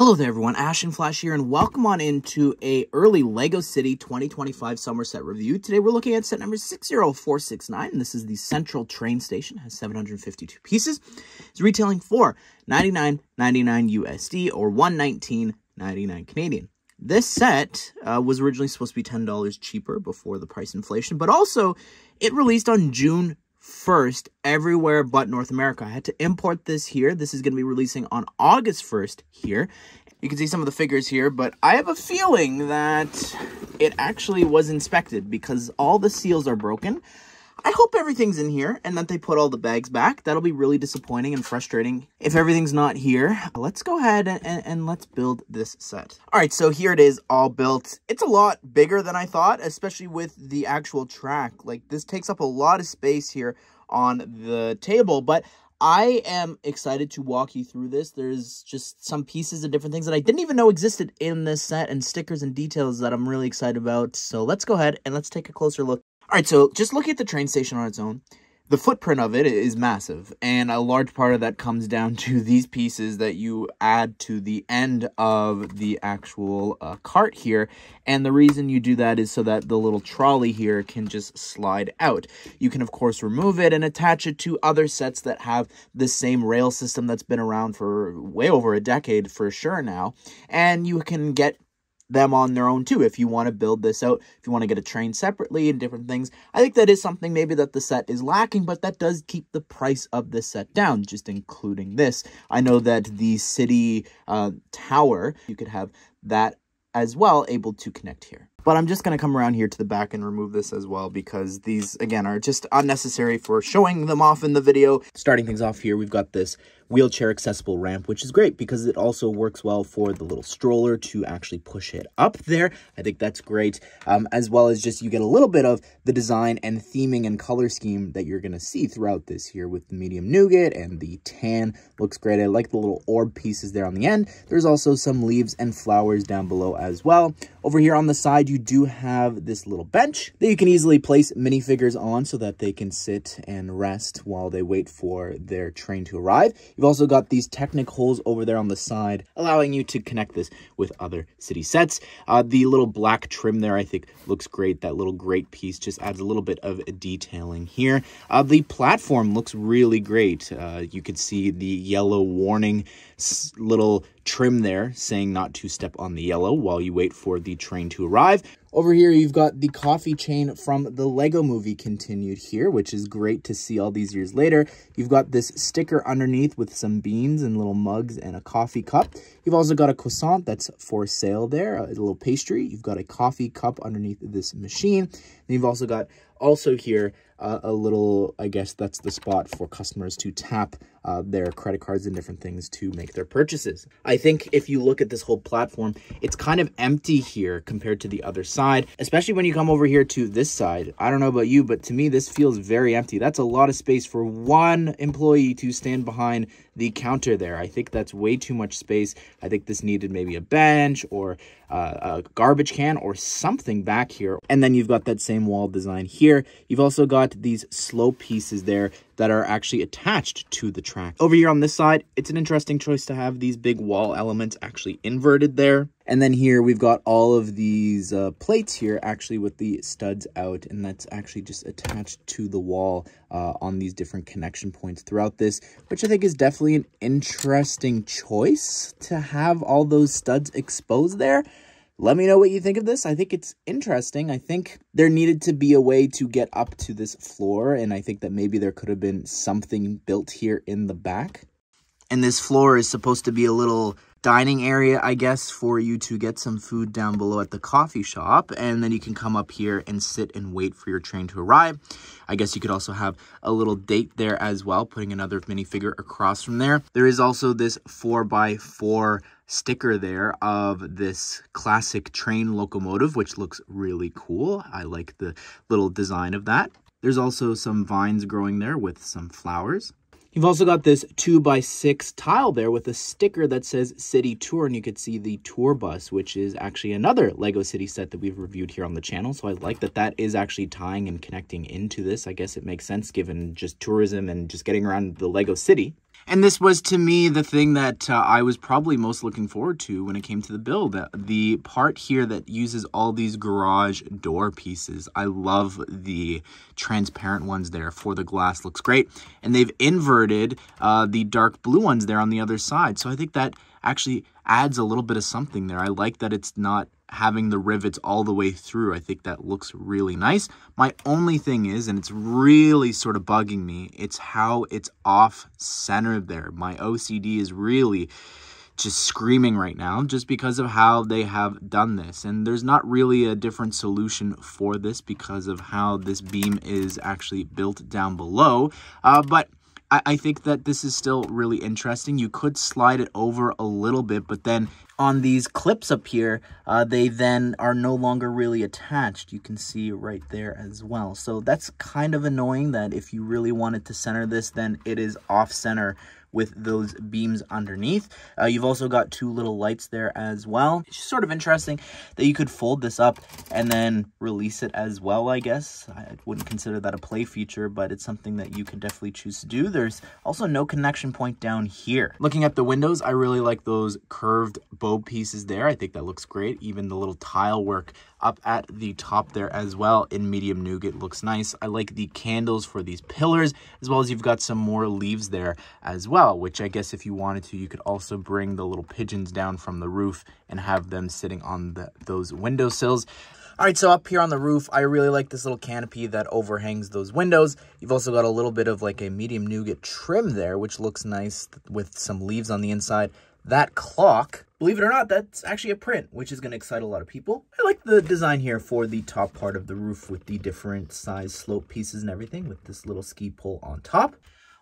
Hello there everyone, Ash and Flash here, and welcome on into a early LEGO City 2025 summer set review. Today we're looking at set number 60469, and this is the Central Train Station. It has 752 pieces. It's retailing for $99.99 USD or $119.99 Canadian. This set was originally supposed to be $10 cheaper before the price inflation, but also it released on June 1st everywhere but North America. I had to import this here. This is going to be releasing on August 1st here. You can see some of the figures here, but I have a feeling that it actually was inspected because all the seals are broken. I hope everything's in here and that they put all the bags back. That'll be really disappointing and frustrating if everything's not here. Let's go ahead and let's build this set. All right, so here it is all built. It's a lot bigger than I thought, especially with the actual track. Like, this takes up a lot of space here on the table, but I am excited to walk you through this. There's just some pieces and different things that I didn't even know existed in this set, and stickers and details that I'm really excited about. So let's go ahead and let's take a closer look. All right, so just looking at the train station on its own, the footprint of it is massive, and a large part of that comes down to these pieces that you add to the end of the actual cart here. And the reason you do that is so that the little trolley here can just slide out. You can, of course, remove it and attach it to other sets that have the same rail system that's been around for way over a decade for sure now, and you can get them on their own too if you want to build this out, if you want to get a train separately and different things. I think that is something maybe that the set is lacking, but that does keep the price of this set down, just including this. I know that the city tower, you could have that as well able to connect here. But I'm just going to come around here to the back and remove this as well because these, again, are just unnecessary for showing them off in the video. Starting things off here, we've got this wheelchair accessible ramp, which is great because it also works well for the little stroller to actually push it up there. I think that's great, as well as just you get a little bit of the design and theming and color scheme that you're going to see throughout this here with the medium nougat and the tan. Looks great. I like the little orb pieces there on the end. There's also some leaves and flowers down below as well. Over here on the side, you do have this little bench that you can easily place minifigures on so that they can sit and rest while they wait for their train to arrive. You've also got these Technic holes over there on the side, allowing you to connect this with other city sets. The little black trim there, I think, looks great. That little grate piece just adds a little bit of detailing here. The platform looks really great. You could see the yellow warning little trim there saying not to step on the yellow while you wait for the train to arrive. Over here, you've got the coffee chain from the Lego movie continued here, which is great to see all these years later. You've got this sticker underneath with some beans and little mugs and a coffee cup. You've also got a croissant that's for sale there, a little pastry. You've got a coffee cup underneath this machine. And you've also got here a little, I guess that's the spot for customers to tap their credit cards and different things to make their purchases. I think if you look at this whole platform, it's kind of empty here compared to the other side, especially when you come over here to this side. I don't know about you, but to me, this feels very empty. That's a lot of space for one employee to stand behind the counter there. I think that's way too much space. I think this needed maybe a bench or a garbage can or something back here. And then you've got that same wall design here. You've also got these slope pieces there that are actually attached to the track. Over here on this side, it's an interesting choice to have these big wall elements actually inverted there. And then here we've got all of these plates here actually with the studs out, and that's actually just attached to the wall on these different connection points throughout this, which I think is definitely an interesting choice to have all those studs exposed there. Let me know what you think of this. I think it's interesting. I think there needed to be a way to get up to this floor, and I think that maybe there could have been something built here in the back. And this floor is supposed to be a little dining area, I guess, for you to get some food down below at the coffee shop, and then you can come up here and sit and wait for your train to arrive. I guess you could also have a little date there as well, putting another minifigure across from there. There is also this 4x4 sticker there of this classic train locomotive, which looks really cool. I like the little design of that. There's also some vines growing there with some flowers. You've also got this 2x6 tile there with a sticker that says City Tour, and you could see the tour bus, which is actually another Lego City set that we've reviewed here on the channel. So I like that that is actually tying and connecting into this. I guess it makes sense given just tourism and just getting around the Lego City. And this was, to me, the thing that I was probably most looking forward to when it came to the build. The part here that uses all these garage door pieces. I love the transparent ones there for the glass. Looks great. And they've inverted the dark blue ones there on the other side. So I think that actually adds a little bit of something there. I like that it's not having the rivets all the way through. I think that looks really nice. My only thing is, and it's really sort of bugging me, it's how it's off center there. My OCD is really just screaming right now just because of how they have done this. And there's not really a different solution for this because of how this beam is actually built down below. But I think that this is still really interesting. You could slide it over a little bit, but then on these clips up here, they then are no longer really attached. You can see right there as well. So that's kind of annoying that if you really wanted to center this, then it is off center with those beams underneath. You've also got two little lights there as well. It's just sort of interesting that you could fold this up and then release it as well, I guess. I wouldn't consider that a play feature, but it's something that you could definitely choose to do. There's also no connection point down here. Looking at the windows, I really like those curved bow pieces there. I think that looks great. Even the little tile work up at the top there as well in medium nougat looks nice. I like the candles for these pillars, as well as you've got some more leaves there as well, which I guess if you wanted to, you could also bring the little pigeons down from the roof and have them sitting on those windowsills. All right, so up here on the roof, I really like this little canopy that overhangs those windows. You've also got a little bit of like a medium nougat trim there, which looks nice with some leaves on the inside. That clock, believe it or not, that's actually a print, which is going to excite a lot of people. I like the design here for the top part of the roof with the different size slope pieces and everything with this little ski pole on top.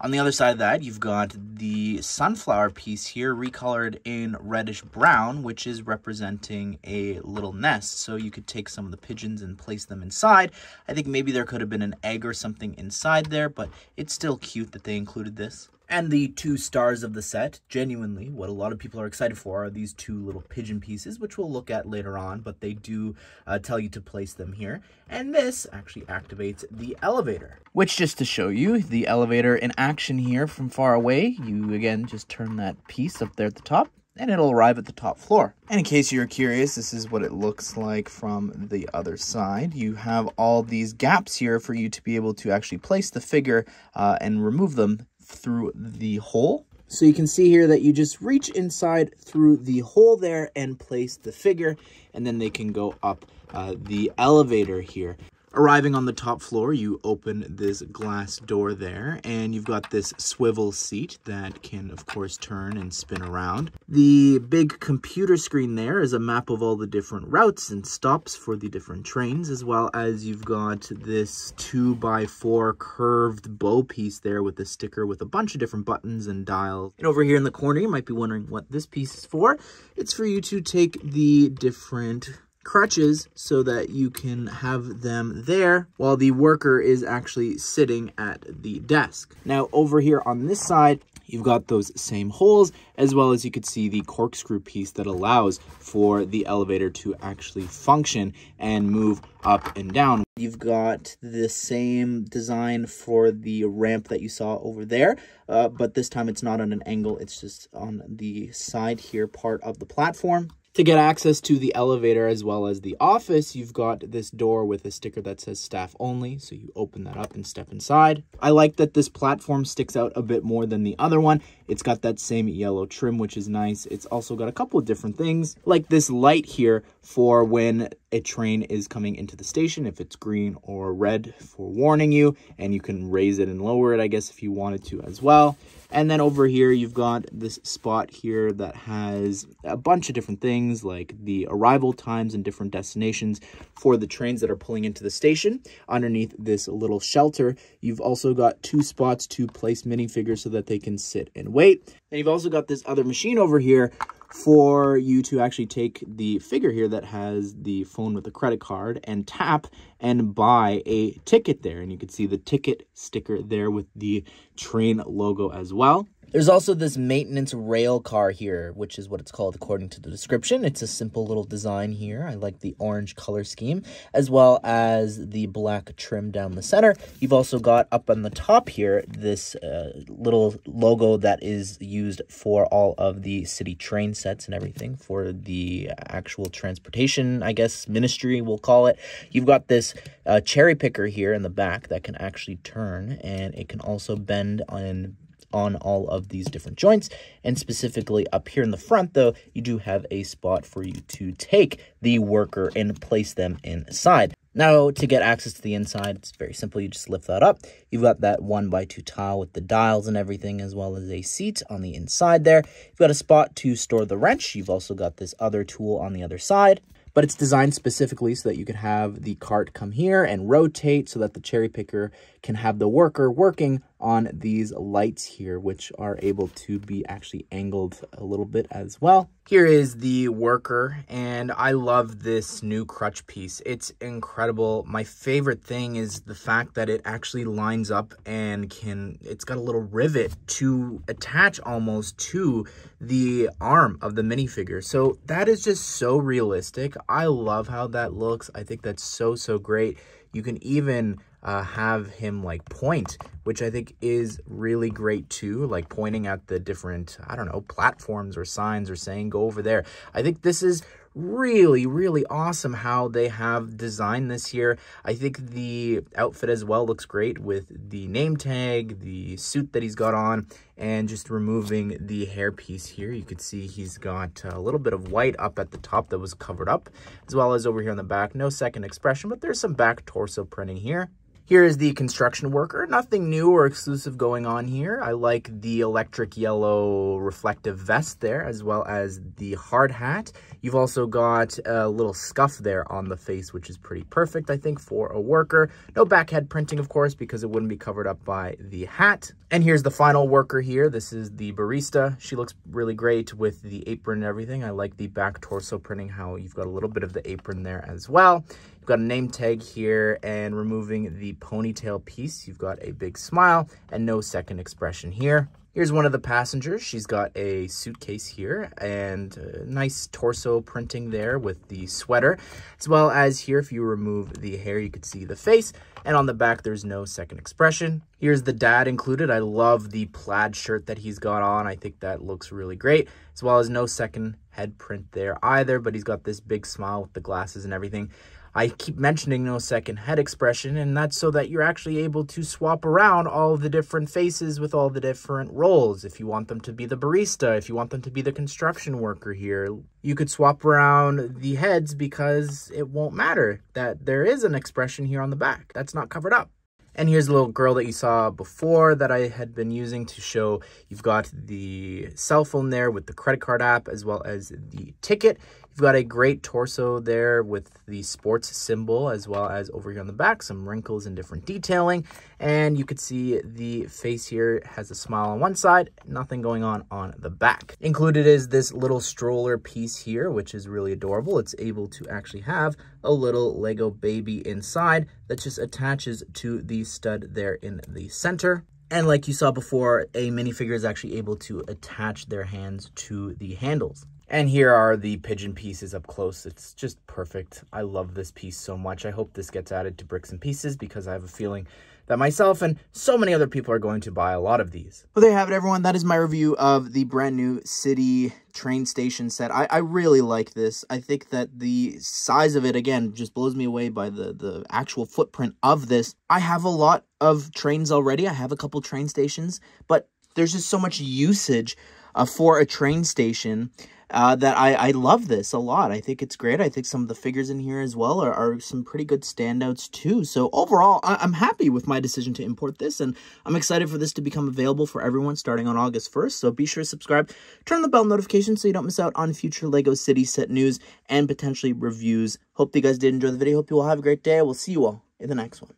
On the other side of that, you've got the sunflower piece here recolored in reddish brown, which is representing a little nest. So you could take some of the pigeons and place them inside. I think maybe there could have been an egg or something inside there, but it's still cute that they included this. And the two stars of the set, genuinely, what a lot of people are excited for are these two little pigeon pieces, which we'll look at later on, but they do tell you to place them here. And this actually activates the elevator, which, just to show you the elevator in action here from far away, you again just turn that piece up there at the top, and it'll arrive at the top floor. And in case you're curious, this is what it looks like from the other side. You have all these gaps here for you to be able to actually place the figure and remove them through the hole. So you can see here that you just reach inside through the hole there and place the figure, and then they can go up the elevator here. Arriving on the top floor, you open this glass door there, and you've got this swivel seat that can, of course, turn and spin around. The big computer screen there is a map of all the different routes and stops for the different trains, as well as you've got this 2x4 curved bow piece there with a sticker with a bunch of different buttons and dials. And over here in the corner, you might be wondering what this piece is for. It's for you to take the different crutches so that you can have them there while the worker is actually sitting at the desk. Now over here on this side, you've got those same holes, as well as you could see the corkscrew piece that allows for the elevator to actually function and move up and down. You've got the same design for the ramp that you saw over there, but this time it's not on an angle, it's just on the side here part of the platform. To get access to the elevator as well as the office, you've got this door with a sticker that says staff only. So you open that up and step inside. I like that this platform sticks out a bit more than the other one. It's got that same yellow trim, which is nice. It's also got a couple of different things, like this light here for when a train is coming into the station, if it's green or red for warning you, and you can raise it and lower it, I guess, if you wanted to as well. And then over here, you've got this spot here that has a bunch of different things like the arrival times and different destinations for the trains that are pulling into the station. Underneath this little shelter, you've also got two spots to place minifigures so that they can sit and wait. And you've also got this other machine over here for you to actually take the figure here that has the phone with a credit card and tap and buy a ticket there. And you can see the ticket sticker there with the train logo as well. There's also this maintenance rail car here, which is what it's called according to the description. It's a simple little design here. I like the orange color scheme, as well as the black trim down the center. You've also got up on the top here this little logo that is used for all of the city train sets and everything for the actual transportation, I guess, ministry, we'll call it. You've got this cherry picker here in the back that can actually turn, and it can also bend on all of these different joints. And specifically up here in the front, though, you do have a spot for you to take the worker and place them inside. Now, to get access to the inside, it's very simple. You just lift that up. You've got that 1x2 tile with the dials and everything, as well as a seat on the inside there. You've got a spot to store the wrench. You've also got this other tool on the other side. But it's designed specifically so that you can have the cart come here and rotate so that the cherry picker can have the worker working on these lights here, which are able to be actually angled a little bit as well. Here is the worker, and I love this new crutch piece. It's incredible. My favorite thing is the fact that it actually lines up and it's got a little rivet to attach almost to the arm of the minifigure. So that is just so realistic. I love how that looks. I think that's so great. You can even have him like point, which I think is really great too, like pointing at the different, I don't know, platforms or signs or saying go over there. I think this is really awesome how they have designed this here. I think the outfit as well looks great with the name tag, the suit that he's got on, and just removing the hairpiece here. You could see he's got a little bit of white up at the top that was covered up, as well as over here on the back. No second expression, but there's some back torso printing here. Here is the construction worker. Nothing new or exclusive going on here. I like the electric yellow reflective vest there, as well as the hard hat. You've also got a little scuff there on the face, which is pretty perfect, I think, for a worker. No back head printing, of course, because it wouldn't be covered up by the hat. And here's the final worker here. This is the barista. She looks really great with the apron and everything. I like the back torso printing, how you've got a little bit of the apron there as well. You've got a name tag here, and removing the ponytail piece, you've got a big smile and no second expression here. Here's one of the passengers. She's got a suitcase here and a nice torso printing there with the sweater, as well as here, if you remove the hair, you could see the face, and on the back, there's no second expression. Here's the dad included. I love the plaid shirt that he's got on. I think that looks really great, as well as no second head print there either, but he's got this big smile with the glasses and everything. I keep mentioning no second head expression, and that's so that you're actually able to swap around all of the different faces with all the different roles. If you want them to be the barista, if you want them to be the construction worker here, you could swap around the heads because it won't matter that there is an expression here on the back. That's not covered up. And here's the little girl that you saw before that I had been using to show you've got the cell phone there with the credit card app, as well as the ticket. You've got a great torso there with the sports symbol, as well as over here on the back, some wrinkles and different detailing. And you could see the face here has a smile on one side, nothing going on the back. Included is this little stroller piece here, which is really adorable. It's able to actually have a little Lego baby inside that just attaches to the stud there in the center. And like you saw before, a minifigure is actually able to attach their hands to the handles. And here are the pigeon pieces up close. It's just perfect. I love this piece so much. I hope this gets added to Bricks and Pieces because I have a feeling that myself and so many other people are going to buy a lot of these. Well, there you have it, everyone. That is my review of the brand new city train station set. I really like this. I think that the size of it, again, just blows me away by the actual footprint of this. I have a lot of trains already. I have a couple train stations, but there's just so much usage for a train station that I love this a lot. I think it's great. I think some of the figures in here as well are some pretty good standouts too. So overall, I'm happy with my decision to import this, and I'm excited for this to become available for everyone starting on August 1st. So be sure to subscribe, turn on the bell notification so you don't miss out on future LEGO City set news and potentially reviews. Hope you guys did enjoy the video. Hope you all have a great day. We'll see you all in the next one.